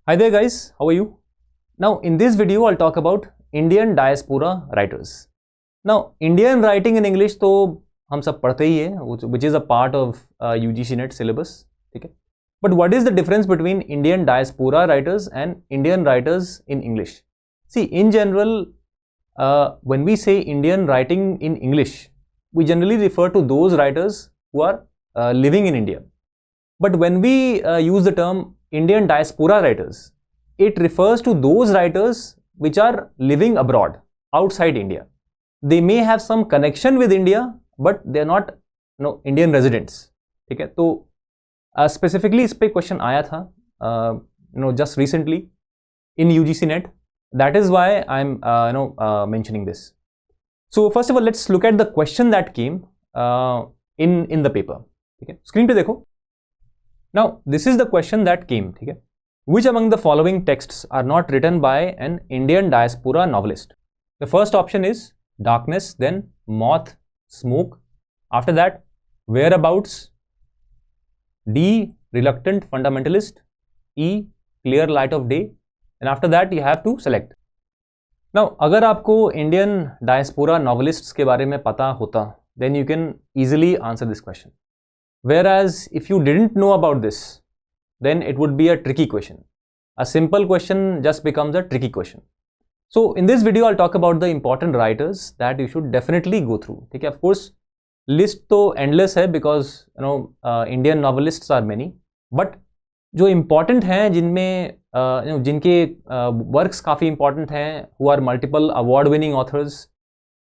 Hi there guys, how are you? Now in this video I'll talk about Indian diaspora writers. Now Indian writing in English तो हम सब पढ़ते ही हैं, which is a part of UGC NET syllabus, ठीक है? But what is the difference between Indian diaspora writers and Indian writers in English? See, in general, when we say Indian writing in English, we generally refer to those writers who are living in India. But when we use the term Indian diaspora writers, it refers to those writers which are living abroad, outside India. They may have some connection with India, but they are not, Indian residents. ठीक है? तो specifically इस पे question आया था, just recently in UGC NET. That is why I'm, mentioning this. So first of all, let's look at the question that came in the paper. ठीक है? Screen पे देखो. Now, this is the question that came. ठीक है? Which among the following texts are not written by an Indian diaspora novelist? The first option is Darkness, then Moth, Smoke. After that, Whereabouts. D. Reluctant Fundamentalist. E. Clear Light of Day. And after that, you have to select. Now, अगर आपको Indian diaspora novelists के बारे में पता होता, then you can easily answer this question. Whereas if you didn't know about this, then it would be a tricky question. A simple question just becomes a tricky question. So in this video, I'll talk about the important writers that you should definitely go through. Okay, of course, list तो endless है because Indian novelists are many. But जो important हैं जिनमें जिनके works काफ़ी important हैं, who are multiple award-winning authors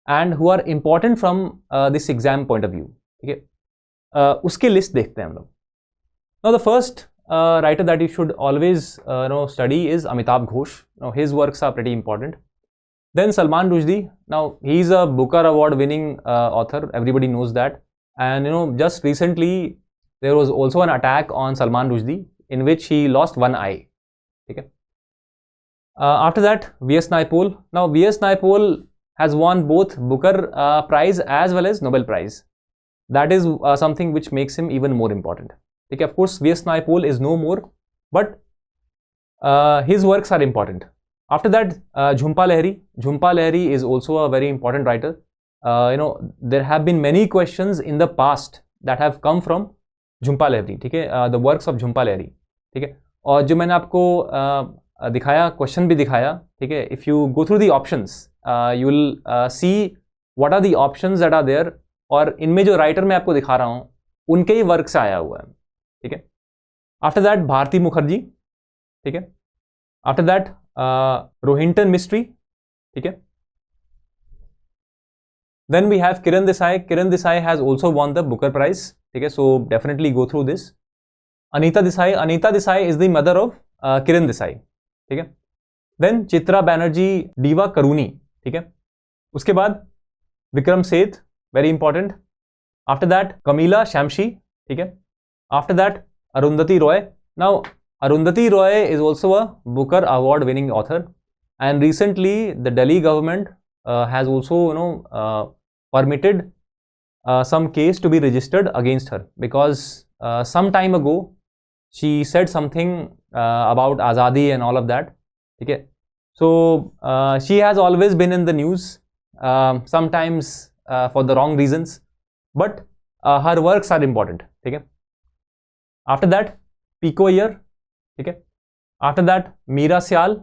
and who are important from this exam point of view. ठीक है? उसके लिस्ट देखते हैं हम लोग. Now the first writer that you should always study is Amitabh Ghosh. Now his works are pretty important. Then Salman Rushdie. Now he is a Booker Award winning author. Everybody knows that. And just recently there was also an attack on Salman Rushdie in which he lost one eye. Okay. After that, V.S. Naipaul. Now V.S. Naipaul has won both Booker Prize as well as Nobel Prize. That is something which makes him even more important. Okay, of course, V.S. Naipaul is no more, but his works are important. After that, Jhumpa Lahiri. Jhumpa Lahiri is also a very important writer. There have been many questions in the past that have come from Jhumpa Lahiri. ठीक है, the works of Jhumpa Lahiri. ठीक है, और जो मैंने आपको दिखाया, question भी दिखाया. ठीक है, if you go through the options, you will see what are the options that are there. और इनमें जो राइटर मैं आपको दिखा रहा हूँ उनके ही वर्क से आया हुआ है. ठीक है. After that Bharati Mukherjee. ठीक है. After that Rohinton Mistry. ठीक है. Then we have Kiran Desai. Kiran Desai has also won the Booker Prize. ठीक है, so definitely go through this. Anita Desai. Anita Desai is the mother of Kiran Desai. ठीक है. Then Chitra Banerjee Divakaruni. ठीक है. उसके बाद Vikram Seth, very important. After that, Kamila Shamshi. ठीक है. After that, Arundhati Roy. Now, Arundhati Roy is also a Booker Award winning author, and recently the Delhi government has also permitted some case to be registered against her because some time ago she said something about Azadi and all of that. ठीक है. So she has always been in the news. Sometimes for the wrong reasons, but her works are important. ठीक है. After that, Pico Iyer. ठीक है. After that, Meera सियाल.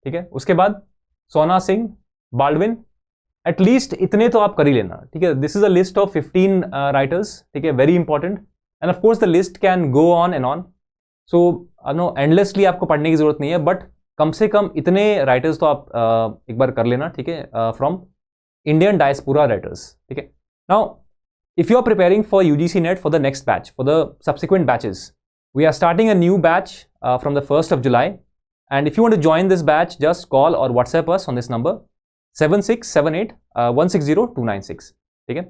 ठीक है. उसके बाद सोना सिंह, बाल्डविन. एटलीस्ट इतने तो आप कर ही लेना. ठीक है. This is a list of 15 writers. ठीक है. Very important. End of course the list can go on and on. So endlessly आपको पढ़ने की जरूरत नहीं है, बट कम से कम इतने राइटर्स तो आप एक बार कर लेना. ठीक है. From Indian diaspora writers. Okay. Now, if you are preparing for UGC NET for the next batch, for the subsequent batches, we are starting a new batch from the 1st of July. And if you want to join this batch, just call or WhatsApp us on this number 7678 160 296.